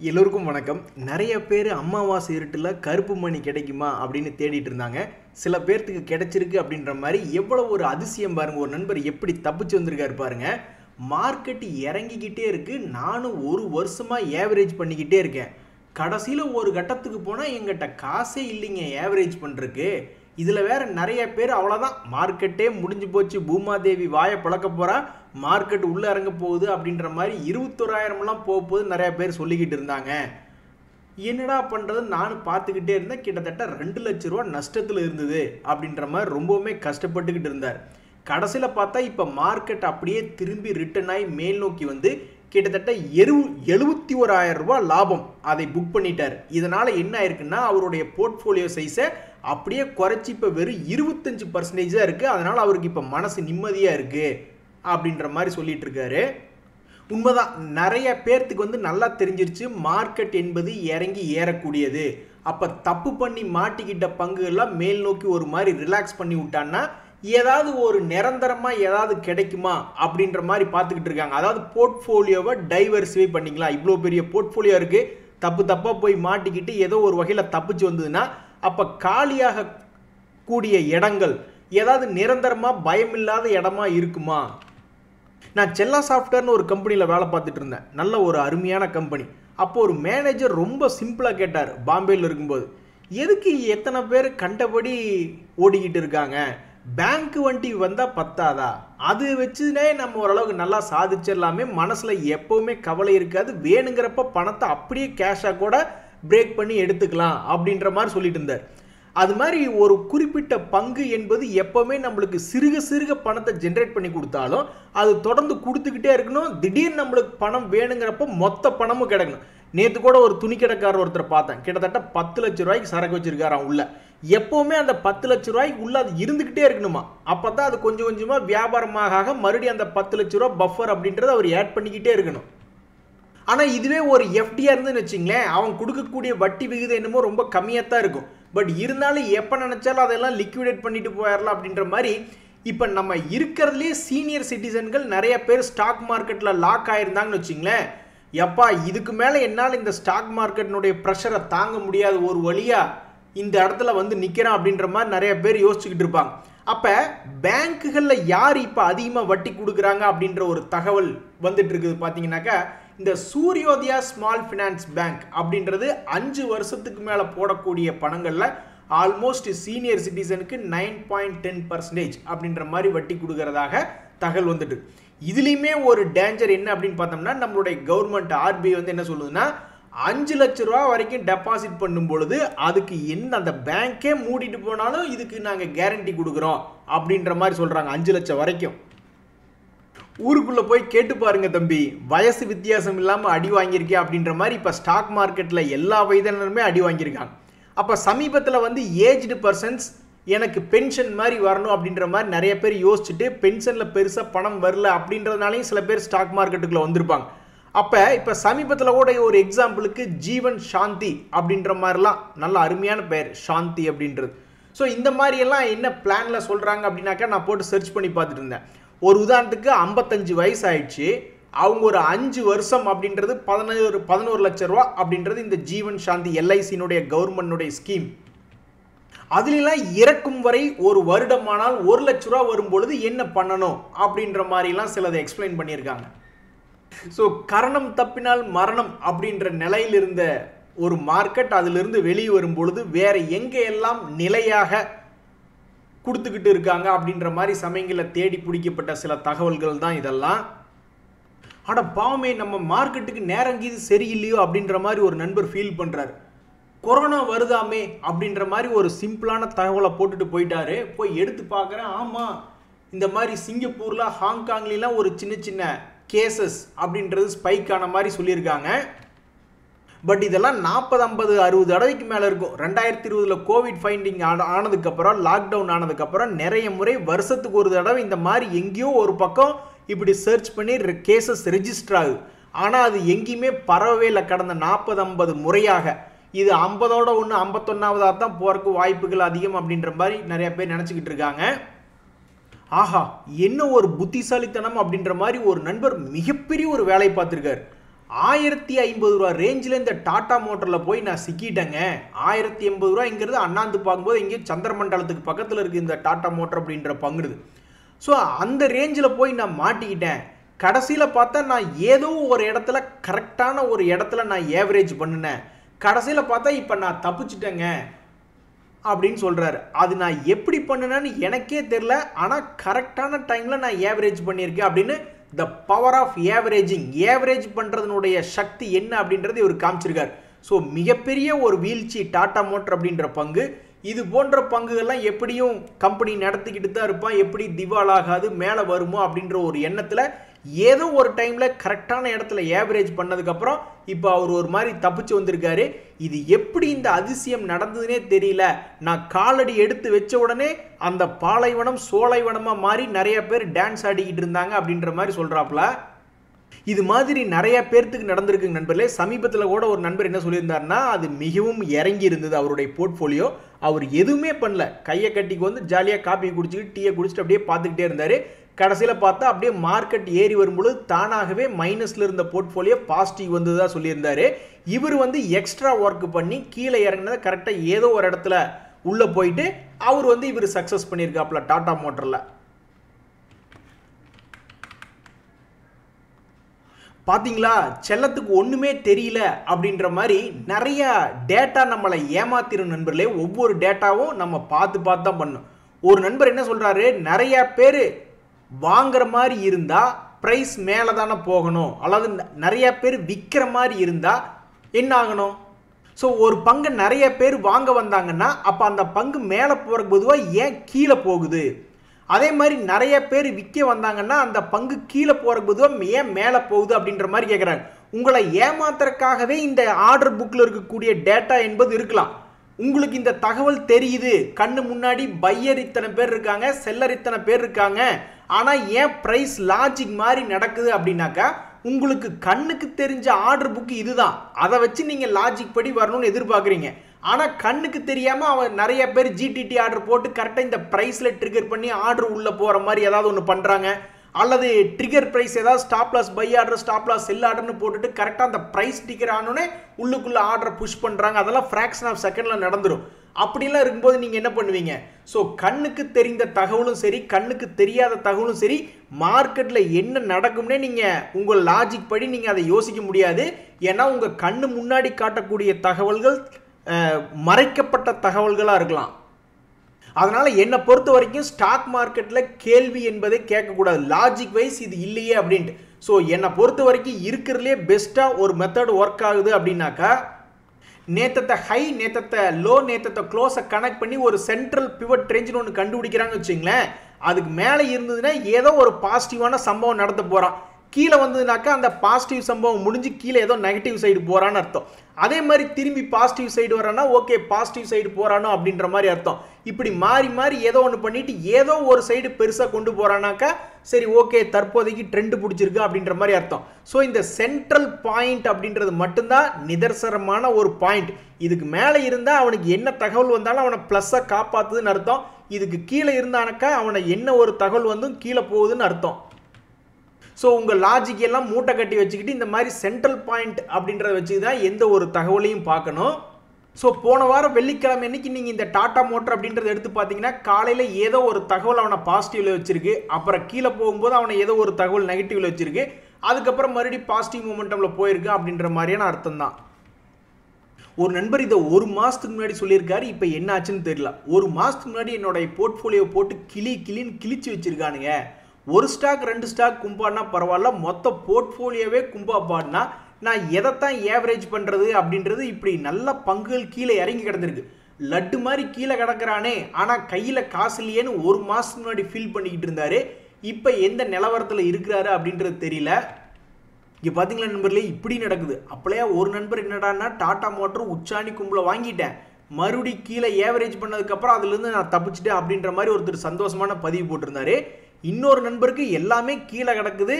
எல்லோருக்கும் வணக்கம். நிறைய பேர் அமாவாசை இருட்டில் கருப்பு மணி கிடைக்குமா அப்படின்னு தேடிட்டு இருந்தாங்க. சில பேர்த்துக்கு கிடைச்சிருக்கு அப்படின்ற மாதிரி எவ்வளவு ஒரு அதிசயம் பாருங்க. ஒரு நண்பர் எப்படி தப்பிச்சு வந்திருக்காரு பாருங்க. மார்க்கெட் இறங்கிக்கிட்டே இருக்கு, நானும் ஒரு வருஷமா ஏவரேஜ் பண்ணிக்கிட்டே இருக்கேன். கடைசியில் ஒரு கட்டத்துக்கு போனால் எங்கிட்ட காசே இல்லைங்க ஏவரேஜ் பண்ணுறதுக்கு. இதில் வேற நிறைய பேர் அவ்வளோதான், மார்க்கெட்டே முடிஞ்சு போச்சு, பூமாதேவி வாயை பழக்க போகிறா, மார்க்கெட் உள்ளே இறங்க போகுது அப்படின்ற மாதிரி 21,000லாம் போகுது நிறைய பேர் சொல்லிக்கிட்டு இருந்தாங்க. என்னடா பண்ணுறதுன்னு நானும் பார்த்துக்கிட்டே இருந்தேன். கிட்டத்தட்ட 2 லட்ச ரூபா நஷ்டத்தில் இருந்தது அப்படின்ற மாதிரி ரொம்பவுமே கஷ்டப்பட்டுக்கிட்டு இருந்தார். கடைசியில் பார்த்தா இப்போ மார்க்கெட் அப்படியே திரும்பி ரிட்டர்ன் ஆகி மேல் நோக்கி வந்து கிட்டத்தட்ட 71,000 ரூபாய் லாபம் அதை புக் பண்ணிட்டார். இதனால் என்ன ஆயிருக்குன்னா அவருடைய போர்ட்ஃபோலியோ சைஸை அப்படியே குறைச்சி இப்போ வெறும் 25% தான் இருக்குது. அதனால் அவருக்கு இப்போ மனசு நிம்மதியாக இருக்குது அப்படின்ற மாதிரி சொல்லிட்டு இருக்காரு. உண்மைதான், நிறைய பேர்த்துக்கு வந்து நல்லா தெரிஞ்சிருச்சு மார்க்கெட் என்பது இறங்கி ஏறக்கூடியது. அப்போ தப்பு பண்ணி மாட்டிக்கிட்ட பங்குகள்லாம் மேல் நோக்கி ஒரு மாதிரி ரிலாக்ஸ் பண்ணி விட்டான்னா ஏதாவது ஒரு நிரந்தரமாக ஏதாவது கிடைக்குமா அப்படின்ற மாதிரி பார்த்துக்கிட்டு இருக்காங்க. அதாவது போர்ட்ஃபோலியோவை டைவர்சிஃபை பண்ணிக்கலாம். இவ்வளோ பெரிய போர்ட்ஃபோலியோ இருக்குது, தப்பாக போய் மாட்டிக்கிட்டு ஏதோ ஒரு வகையில் தப்பிச்சு வந்ததுன்னா அப்போ காலியாக கூடிய இடங்கள் ஏதாவது நிரந்தரமாக பயமில்லாத இடமா இருக்குமா? நான் செல்லா சாஃப்ட்வேர்னு ஒரு கம்பெனியில் வேலை பார்த்துட்டு இருந்தேன். நல்ல ஒரு அருமையான கம்பெனி. அப்போ ஒரு மேனேஜர் ரொம்ப சிம்பிளாக கேட்டார், பாம்பேயில் இருக்கும்போது, எதுக்கு எத்தனை பேர் கண்டபடி ஓடிக்கிட்டு இருக்காங்க, பேங்க் வண்டி வந்தால் பத்தாதா, அது வச்சுனே நம்ம ஓரளவுக்கு நல்லா சாதிச்சிடலாமே, மனசில் எப்போவுமே கவலை இருக்காது, வேணுங்கிறப்ப பணத்தை அப்படியே கேஷாக கூட பிரேக் பண்ணி எடுத்துக்கலாம் அப்படின்ற மாதிரி சொல்லிட்டு இருந்தார். அது மாதிரி ஒரு குறிப்பிட்ட பங்கு என்பது எப்போவுமே நம்மளுக்கு சிறுக சிறுக பணத்தை ஜென்ரேட் பண்ணி கொடுத்தாலும் அது தொடர்ந்து கொடுத்துக்கிட்டே இருக்கணும். திடீர்னு நம்மளுக்கு பணம் வேணுங்கிறப்ப மொத்த பணமும் கிடைக்கணும். நேற்று கூட ஒரு துணிக்கடைக்காரர் ஒருத்தர் பார்த்தேன், கிட்டத்தட்ட 10 லட்ச ரூபாய்க்கு சரக்கு வச்சிருக்காராம் உள்ள. எப்போவுமே அந்த 10 லட்ச ரூபாய்க்கு உள்ள அது இருந்துக்கிட்டே இருக்கணுமா. அப்போ தான் அது கொஞ்சம் கொஞ்சமாக வியாபாரமாக மறுபடியும் அந்த 10 லட்ச ரூபா பஃபர் அப்படின்றத அவர் ஆட் பண்ணிக்கிட்டே இருக்கணும். ஆனால் இதுவே ஒரு எஃப்டியாக இருந்துன்னு வச்சிங்களேன், அவன் கொடுக்கக்கூடிய வட்டி விகிதம் என்னமோ ரொம்ப கம்மியாக தான் இருக்கும். பட் இருந்தாலும் எப்போ நினச்சாலும் அதெல்லாம் லிக்விடேட் பண்ணிட்டு போயிடலாம் அப்படின்ற மாதிரி இப்போ நம்ம இருக்கிறதுலே சீனியர் சிட்டிசன்கள் நிறைய பேர் ஸ்டாக் மார்க்கெட்டில் லாக் ஆயிருந்தாங்கன்னு வச்சிங்களேன். எப்பா இதுக்கு மேலே என்னால் இந்த ஸ்டாக் மார்க்கெட்டினுடைய ப்ரெஷரை தாங்க முடியாது, ஒரு வழியாக இந்த இடத்துல வந்து நிற்கிறான் அப்படின்ற மாதிரி நிறைய பேர் யோசிச்சுக்கிட்டு இருப்பாங்க. அப்போ பேங்க்குகளில் யார் இப்போ அதிகமாக வட்டி கொடுக்குறாங்க அப்படின்ற ஒரு தகவல் வந்துட்டு இருக்குது. பார்த்தீங்கன்னாக்கா இந்த சூரியோதயா ஸ்மால் ஃபினான்ஸ் பேங்க் அப்படின்றது 5 வருஷத்துக்கு மேலே போடக்கூடிய பணங்களில் ஆல்மோஸ்ட் சீனியர் சிட்டிசனுக்கு 9.10% அப்படின்ற மாதிரி வட்டி கொடுக்கறதாக தகவல் வந்துட்டு. இதுலேயுமே ஒரு டேஞ்சர் என்ன அப்படின்னு பார்த்தோம்னா, நம்மளுடைய கவர்மெண்ட் ஆர்பிஐ வந்து என்ன சொல்லுதுன்னா 5 லட்ச ரூபா வரைக்கும் டெபாசிட் பண்ணும் பொழுது அதுக்கு என்ன அந்த பேங்க்கே மூடிட்டு போனாலும் இதுக்கு நாங்கள் கேரண்டி கொடுக்குறோம் அப்படின்ற மாதிரி சொல்கிறாங்க. 5 லட்சம் வரைக்கும். ஊருக்குள்ளே போய் கேட்டு பாருங்க தம்பி, வயசு வித்தியாசம் இல்லாமல் அடி வாங்கியிருக்கேன் அப்படின்ற மாதிரி இப்போ ஸ்டாக் மார்க்கெட்டில் எல்லா வயதினருமே அடி வாங்கியிருக்காங்க. அப்போ சமீபத்தில் வந்து ஏஜ்டு பர்சன்ஸ் எனக்கு பென்ஷன் மாதிரி வரணும் அப்படின்ற மாதிரி நிறைய பேர் யோசிச்சுட்டு பென்ஷனில் பெருசாக பணம் வரல அப்படின்றதுனாலையும் சில பேர் ஸ்டாக் மார்க்கெட்டுக்குள்ளே வந்திருப்பாங்க. அப்போ இப்போ சமீபத்தில் கூட ஒரு எக்ஸாம்பிளுக்கு ஜீவன் சாந்தி அப்படின்ற மாதிரிலாம் நல்ல அருமையான பெயர் சாந்தி அப்படின்றது. ஸோ இந்த மாதிரியெல்லாம் என்ன பிளானில் சொல்கிறாங்க அப்படின்னாக்கா நான் போட்டு சர்ச் பண்ணி பார்த்துட்டு இருந்தேன். ஒரு உதாரணத்துக்கு 55 வயசு ஆயிடுச்சு, அவங்க ஒரு 5 வருஷம் அப்படின்றது 11 லட்ச ரூபா அப்படின்றது இந்த ஜீவன் சாந்தி எல்ஐசியினுடைய கவர்மெண்ட்டுடைய ஸ்கீம். அதுலாம் இறக்கும் வரை ஒரு வருடமானால் 1 லட்ச ரூபா வரும்பொழுது என்ன பண்ணணும் அப்படின்ற மாதிரிலாம் சிலதை எக்ஸ்பிளைன் பண்ணியிருக்காங்க. ஸோ கரணம் தப்பினால் மரணம் அப்படின்ற நிலையில் இருந்த ஒரு மார்க்கெட் அதிலிருந்து வெளியே வரும் பொழுது வேற எங்கே எல்லாம் நிலையாக கொடுத்துக்கிட்டு இருக்காங்க அப்படின்ற மாதிரி சமயங்களில் தேடி பிடிக்கப்பட்ட சில தகவல்கள் தான் இதெல்லாம். ஆனால் பாவமே நம்ம மார்க்கெட்டுக்கு நேரங்கீது சரியில்லையோ அப்படின்ற மாதிரி ஒரு நண்பர் ஃபீல் பண்ணுறாரு. கொரோனா வருதாமே அப்படின்ற மாதிரி ஒரு சிம்பிளான தகவலை போட்டுட்டு போயிட்டாரு. போய் எடுத்து பார்க்குறேன், ஆமாம் இந்த மாதிரி சிங்கப்பூரில் ஹாங்காங்லாம் ஒரு சின்ன சின்ன கேசஸ் அப்படின்றது ஸ்பைக் ஆன மாதிரி சொல்லியிருக்காங்க. பட் இதெல்லாம் 40, 50, 60 தடவைக்கு மேலே இருக்கும். 2020 கோவிட் ஃபைண்டிங் ஆனதுக்கப்புறம், லாக்டவுன் ஆனதுக்கப்புறம் நிறைய முறை வருஷத்துக்கு ஒரு தடவை இந்த மாதிரி எங்கேயோ ஒரு பக்கம் இப்படி சர்ச் பண்ணி கேசஸ் ரெஜிஸ்டர் ஆகுது. ஆனால் அது எங்கேயுமே பரவவே இல்லை கடந்த 40, 50 முறையாக. இது 50ஓட ஒன்று 51ஆவதாக தான் போகிறதுக்கு வாய்ப்புகள் அதிகம் அப்படின்ற மாதிரி நிறைய பேர் நினச்சிக்கிட்டு இருக்காங்க. ஆஹா என்ன ஒரு புத்திசாலித்தனம் அப்படின்ற மாதிரி ஒரு நண்பர் மிகப்பெரிய ஒரு வேலை பார்த்துருக்காரு. ₹1050 ரேஞ்சில் இந்த டாடா மோட்டரில் போய் நான் சிக்கிட்டேங்க. ₹1080ங்கிறது அண்ணாந்து பார்க்கும்போது எங்கேயும் சந்திரமண்டலத்துக்கு பக்கத்தில் இருக்குது இந்த டாடா மோட்டர் அப்படின்ற பங்குது. ஸோ அந்த ரேஞ்சில் போய் நான் மாட்டிக்கிட்டேன். கடைசியில் பார்த்தா நான் ஏதோ ஒரு இடத்துல கரெக்டான ஒரு இடத்துல நான் ஏவரேஜ் பண்ணினேன். கடைசியில் பார்த்தா இப்போ நான் தப்பிச்சிட்டேங்க அப்படின்னு சொல்கிறாரு. அது நான் எப்படி பண்ணினேன்னு எனக்கே தெரில, ஆனால் கரெக்டான டைமில் நான் ஏவரேஜ் பண்ணியிருக்கேன் அப்படின்னு த பவர் ஆஃப் ஏவரேஜிங், ஏவரேஜ் பண்ணுறதுனுடைய சக்தி என்ன அப்படின்றது இவர் காமிச்சிருக்கார். ஸோ மிகப்பெரிய ஒரு வீழ்ச்சி டாடா மோட்டர் அப்படின்ற பங்கு. இது போன்ற பங்குகள்லாம் எப்படியும் கம்பெனி நடத்திக்கிட்டு தான் இருப்பான், எப்படி திவாலாகாது மேலே வருமோ அப்படின்ற ஒரு எண்ணத்தில் ஏதோ ஒரு டைமில் கரெக்டான இடத்துல ஏவரேஜ் பண்ணதுக்கப்புறம் இப்போ அவர் ஒரு மாதிரி தப்பிச்சு வந்திருக்காரு. இது எப்படி இந்த அதிசயம் நடந்ததுன்னே தெரியல. நான் காலடி எடுத்து வச்ச உடனே அந்த பாலைவனம் சோலைவனமாக மாறி நிறைய பேர் டான்ஸ் ஆடிக்கிட்டு இருந்தாங்க அப்படின்ற மாதிரி சொல்கிறாப்புல. இது மாதிரி நிறைய பேர்த்துக்கு நடந்திருக்கு நண்பர்களே. சமீபத்தில் கூட ஒரு நண்பர் என்ன சொல்லியிருந்தாருன்னா, அது மிகவும் இறங்கி இருந்தது அவருடைய போர்ட்ஃபோலியோ. அவர் எதுவுமே பண்ணல, கையை கட்டிக்கு வந்து ஜாலியாக காப்பி குடிச்சிட்டு டீயை குடிச்சிட்டு அப்படியே பார்த்துக்கிட்டே இருந்தார். கடைசியில் பார்த்தா அப்படியே மார்க்கெட் ஏறி வரும்பொழுது தானாகவே மைனஸில் இருந்த போர்ட்ஃபோலியோ பாசிட்டிவ் வந்ததாக சொல்லியிருந்தார். இவர் வந்து எக்ஸ்ட்ரா ஒர்க் பண்ணி கீழே இறங்கினதை கரெக்டாக ஏதோ ஒரு இடத்துல உள்ளே போயிட்டு அவர் வந்து இவர் சக்ஸஸ் பண்ணியிருக்காப்புல டாடா மோட்டரில். பார்த்தீங்களா, செல்லத்துக்கு ஒன்றுமே தெரியல அப்படின்ற மாதிரி நிறைய டேட்டா நம்மளை ஏமாத்திரும் நண்பர்களே. ஒவ்வொரு டேட்டாவும் நம்ம பார்த்து தான் பண்ணணும். ஒரு நண்பர் என்ன சொல்கிறாரு, நிறைய பேர் வாங்குற மாதிரி இருந்தால் ப்ரைஸ் மேலே தானே போகணும், அல்லது நிறைய பேர் விற்கிற மாதிரி இருந்தால் என்ன ஆகணும்? ஸோ ஒரு பங்கு நிறைய பேர் வாங்க வந்தாங்கன்னா அப்போ அந்த பங்கு மேலே போகிறக்கு பொதுவாக ஏன் கீழே போகுது? அதே மாதிரி நிறைய பேர் விற்க வந்தாங்கன்னா அந்த பங்கு கீழே போகிறக்கு பொதுவாக ஏன் மேலே போகுது அப்படின்ற மாதிரி கேட்குறாங்க. உங்களை ஏமாத்துறதுக்காகவே இந்த ஆர்டர் புக்கில் இருக்கக்கூடிய டேட்டா என்பது இருக்கலாம். உங்களுக்கு இந்த தகவல் தெரியுது, கண்ணு முன்னாடி பையர் இத்தனை பேர் இருக்காங்க, செல்லர் இத்தனை பேர் இருக்காங்க, ஆனால் ஏன் ப்ரைஸ் லாஜிக் மாதிரி நடக்குது அப்படின்னாக்கா உங்களுக்கு கண்ணுக்கு தெரிஞ்ச ஆர்டர் புக்கு இதுதான், அதை வச்சு நீங்கள் லாஜிக் படி வரணும்னு எதிர்பார்க்குறீங்க. ஆனால் கண்ணுக்கு தெரியாமல் அவன் நிறைய பேர் ஜிடிடி ஆர்டர் போட்டு கரெக்டாக இந்த ப்ரைஸில் ட்ரிகர் பண்ணி ஆர்டர் உள்ளே போகிற மாதிரி ஏதாவது ஒன்று பண்ணுறாங்க, அல்லது ட்ரிகர் ப்ரைஸ் ஏதாவது stop loss buy order stop loss sell ஆர்டர்னு போட்டுட்டு கரெக்டாக அந்த ப்ரைஸ் டிக்கர் ஆனோடனே உள்ளுக்குள்ளே ஆர்டரை புஷ் பண்ணுறாங்க. அதெல்லாம் ஃப்ராக்ஷன் ஆஃப் செகண்டில் நடந்துடும். அப்படிலாம் இருக்கும்போது நீங்கள் என்ன பண்ணுவீங்க? ஸோ கண்ணுக்கு தெரிந்த தகவலும் சரி, கண்ணுக்கு தெரியாத தகவலும் சரி, மார்க்கெட்டில் என்ன நடக்கும்னே நீங்கள் உங்கள் லாஜிக் படி நீங்கள் அதை யோசிக்க முடியாது. ஏன்னா உங்கள் கண்ணு முன்னாடி காட்டக்கூடிய தகவல்கள் மறைக்கப்பட்ட தகவல்களாக இருக்கலாம். அதனால் என்னை பொறுத்த வரைக்கும் ஸ்டாக் மார்க்கெட்டில் கேள்வி என்பதை கேட்கக்கூடாது, லாஜிக் வைஸ் இது இல்லையே அப்படின்ட்டு. ஸோ என்னை பொறுத்த வரைக்கும் இருக்கிறதுலே பெஸ்ட்டாக ஒரு மெத்தட் ஒர்க் ஆகுது அப்படின்னாக்கா, நேத்தத்தை ஹை நேத்தத்தை லோ நேத்தத்தை க்ளோஸை கனெக்ட் பண்ணி ஒரு சென்ட்ரல் பிவட் ரேஞ்சுன்னு ஒன்று கண்டுபிடிக்கிறாங்க வச்சுங்களேன். அதுக்கு மேலே இருந்ததுன்னா ஏதோ ஒரு பாசிட்டிவான சம்பவம் நடத்த போகிறான், கீழே வந்ததுனாக்கா அந்த பாசிட்டிவ் சம்பவம் முடிஞ்சு கீழே ஏதோ நெகட்டிவ் சைடு போகிறான்னு அர்த்தம். அதே மாதிரி திரும்பி பாசிட்டிவ் சைடு வரானா ஓகே பாசிட்டிவ் சைடு போகிறானோ அப்படின்ற மாதிரி அர்த்தம். இப்படி மாறி மாறி ஏதோ ஒன்று பண்ணிட்டு ஏதோ ஒரு சைடு பெருசாக கொண்டு போகிறானாக்கா சரி ஓகே தற்போதைக்கு ட்ரெண்டு பிடிச்சிருக்கு அப்படின்ற மாதிரி அர்த்தம். ஸோ இந்த சென்ட்ரல் பாயிண்ட் அப்படின்றது மட்டும்தான் நிதர்சனமான ஒரு பாயிண்ட். இதுக்கு மேலே இருந்தால் அவனுக்கு என்ன தகவல் வந்தாலும் அவனை ப்ளஸ்ஸாக காப்பாற்றுதுன்னு அர்த்தம். இதுக்கு கீழே இருந்தானாக்கா அவனை என்ன ஒரு தகவல் வந்தும் கீழே போகுதுன்னு அர்த்தம். ஸோ உங்கள் லாஜிக் எல்லாம் மூட்டை கட்டி வச்சுக்கிட்டு இந்த மாதிரி சென்ட்ரல் பாயிண்ட் அப்படின்றத வச்சு தான் எந்த ஒரு தகவலையும் பார்க்கணும். ஸோ போன வாரம் வெள்ளிக்கிழமை அன்னைக்கு நீங்கள் இந்த டாடா மோட்டர் அப்படின்றத எடுத்து பார்த்தீங்கன்னா காலையில் ஏதோ ஒரு தகவல் அவனை பாசிட்டிவில் வச்சிருக்கு, அப்புறம் கீழே போகும்போது அவனை ஏதோ ஒரு தகவல் நெகட்டிவில் வச்சிருக்கு, அதுக்கப்புறம் மறுபடியும் பாசிட்டிவ் மூமெண்டமில் போயிருக்கு அப்படின்ற மாதிரியான அர்த்தம் தான். ஒரு நண்பர் இதை ஒரு மாதத்துக்கு முன்னாடி சொல்லியிருக்காரு, இப்போ என்ன ஆச்சுன்னு தெரியல. ஒரு மாதத்துக்கு முன்னாடி என்னோட போர்ட்ஃபோலியோ போட்டு கிளின்னு கிழிச்சு வச்சிருக்கானுங்க. ஒரு ஸ்டாக் ரெண்டு ஸ்டாக் கும்பாடினா பரவாயில்ல, மொத்த போர்ட்ஃபோலியோவே கும்பா பாடினா நான் எதைத்தான் ஏவரேஜ் பண்ணுறது அப்படின்றது இப்படி நல்ல பங்குகள் கீழே இறங்கி கிடந்திருக்கு. லட்டு மாதிரி கீழே கிடக்கிறானே, ஆனால் கையில் காசு இல்லையேன்னு ஒரு மாதத்துக்கு முன்னாடி ஃபீல் பண்ணிக்கிட்டு இருந்தார். இப்போ எந்த நிலவரத்தில் இருக்கிறாரு அப்படின்றது தெரியல. இங்கே பார்த்தீங்களா நண்பர்களே, இப்படி நடக்குது. அப்படியே ஒரு நண்பர் என்னடான்னா டாடா மோட்டர் உச்சாணி கும்பலை வாங்கிட்டேன், மறுபடி கீழே ஏவரேஜ் பண்ணதுக்கப்புறம் அதுலேருந்து நான் தப்பிச்சிட்டேன் அப்படின்ற மாதிரி ஒருத்தர் சந்தோஷமான பதிவு போட்டிருந்தாரு. இன்னொரு நண்பருக்கு எல்லாமே கீழே கிடக்குது,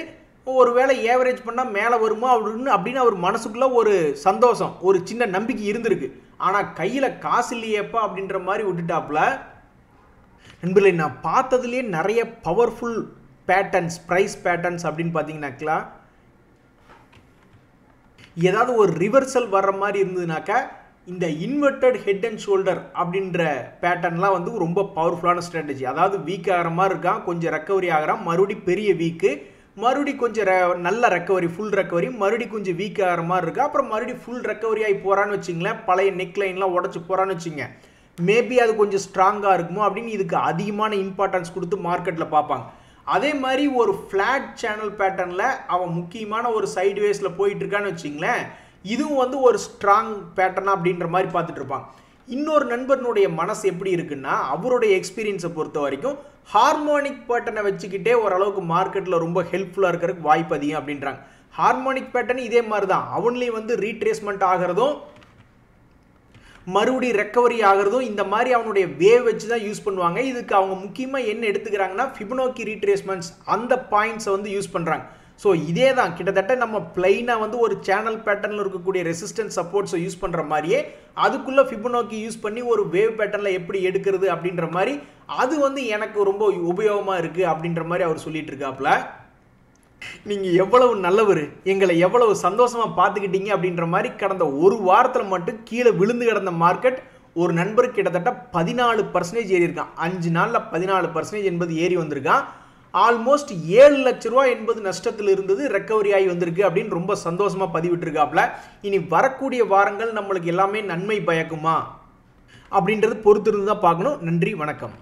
ஒரு வேளை ஏவரேஜ் பண்ணால் மேலே வருமா அப்படின்னு அவர் மனசுக்குள்ளே ஒரு சந்தோஷம், ஒரு சின்ன நம்பிக்கை இருந்திருக்கு. ஆனால் கையில் காசு இல்லையேப்பா அப்படின்ற மாதிரி விட்டுட்டாப்புல. நண்பர்களே, நான் பார்த்ததுலேயே நிறைய பவர்ஃபுல் பேட்டர்ன்ஸ், ப்ரைஸ் பேட்டர்ன்ஸ் அப்படின்னு பார்த்தீங்கன்னாக்கா ஏதாவது ஒரு ரிவர்சல் வர்ற மாதிரி இருந்ததுனாக்கா இந்த இன்வெர்டட் ஹெட் அண்ட் ஷோல்டர் அப்படின்ற பேட்டர்ன்லாம் வந்து ரொம்ப பவர்ஃபுல்லான ஸ்ட்ராட்டஜி. அதாவது வீக் ஆகிற மாதிரி இருக்கான், கொஞ்சம் ரெக்கவரி ஆகிறான், மறுபடி பெரிய வீக்கு, மறுபடி கொஞ்சம் நல்ல ரெக்கவரி, ஃபுல் ரெக்கவரி, மறுபடி கொஞ்சம் வீக் ஆகிற மாதிரி இருக்கா, அப்புறம் மறுபடி ஃபுல் ரெக்கவரி ஆகி போகிறான்னு வச்சிங்களேன், பழைய நெக் லைன்லாம் உடச்சி போகிறான்னு வச்சுங்க, மேபி அது கொஞ்சம் ஸ்ட்ராங்காக இருக்குமோ அப்படின்னு இதுக்கு அதிகமான இம்பார்ட்டன்ஸ் கொடுத்து மார்க்கெட்டில் பார்ப்பாங்க. அதே மாதிரி ஒரு ஃப்ளாட் சேனல் பேட்டர்னில் அவன் முக்கியமான ஒரு சைடு வேஸில் போயிட்டு இருக்கான்னு வச்சிங்களேன், இதுவும் வந்து ஒரு ஸ்ட்ராங் பேட்டர்னா அப்படின்ற மாதிரி பார்த்துட்டு இருப்பாங்க. இன்னொரு நண்பனுடைய மனசு எப்படி இருக்குன்னா, அவருடைய எக்ஸ்பீரியன்ஸை பொறுத்த வரைக்கும் ஹார்மோனிக் பேட்டர்னை வச்சுக்கிட்டே ஓரளவுக்கு மார்க்கெட்டில் ரொம்ப ஹெல்ப்ஃபுல்லாக இருக்கிறதுக்கு வாய்ப்பு அதிகம் அப்படின்றாங்க. ஹார்மோனிக் பேட்டர்ன் இதே மாதிரி தான், அவன்லேயும் வந்து ரீட்ரேஸ்மெண்ட் ஆகிறதும் மறுபடி ரெக்கவரி ஆகிறதும் இந்த மாதிரி அவனுடைய வேவ் வச்சு தான் யூஸ் பண்ணுவாங்க. இதுக்கு அவங்க முக்கியமாக என்ன எடுத்துக்கிறாங்கன்னா ஃபிபனோக்கி ரீட்ரேஸ்மெண்ட்ஸ் அந்த பாயிண்ட்ஸை வந்து யூஸ் பண்ணுறாங்க. ஸோ இதே தான் கிட்டத்தட்ட நம்ம பிளைனாக வந்து ஒரு சேனல் பேட்டர்னில் இருக்கக்கூடிய ரெசிஸ்டன்ஸ் சப்போர்ட்ஸை யூஸ் பண்ணுற மாதிரியே அதுக்குள்ளே ஃபிபனோக்கி யூஸ் பண்ணி ஒரு வேவ் பேட்டர்னில் எப்படி எடுக்கிறது அப்படின்ற மாதிரி அது வந்து எனக்கு ரொம்ப உபயோகமாக இருக்குது அப்படின்ற மாதிரி அவர் சொல்லிட்டு இருக்காப்புல. நீங்கள் எவ்வளவு நல்லவர், எங்களை எவ்வளவு சந்தோஷமாக பார்த்துக்கிட்டீங்க அப்படின்ற மாதிரி கடந்த ஒரு வாரத்தில் மட்டும் கீழே விழுந்து கிடந்த மார்க்கெட் ஒரு நண்பருக்கு கிட்டத்தட்ட 14% ஏறி இருக்கான். 5 நாளில் 14% என்பது ஏறி வந்திருக்கான். ஆல்மோஸ்ட் 7 லட்ச ரூபா என்பது நஷ்டத்தில் இருந்தது, ரெக்கவரி ஆகி வந்திருக்கு அப்படின்னு ரொம்ப சந்தோஷமாக பதிவிட்டிருக்காப்புல. இனி வரக்கூடிய வாரங்கள் நம்மளுக்கு எல்லாமே நன்மை பயக்குமா அப்படின்றது பொறுத்திருந்து தான் பார்க்கணும். நன்றி, வணக்கம்.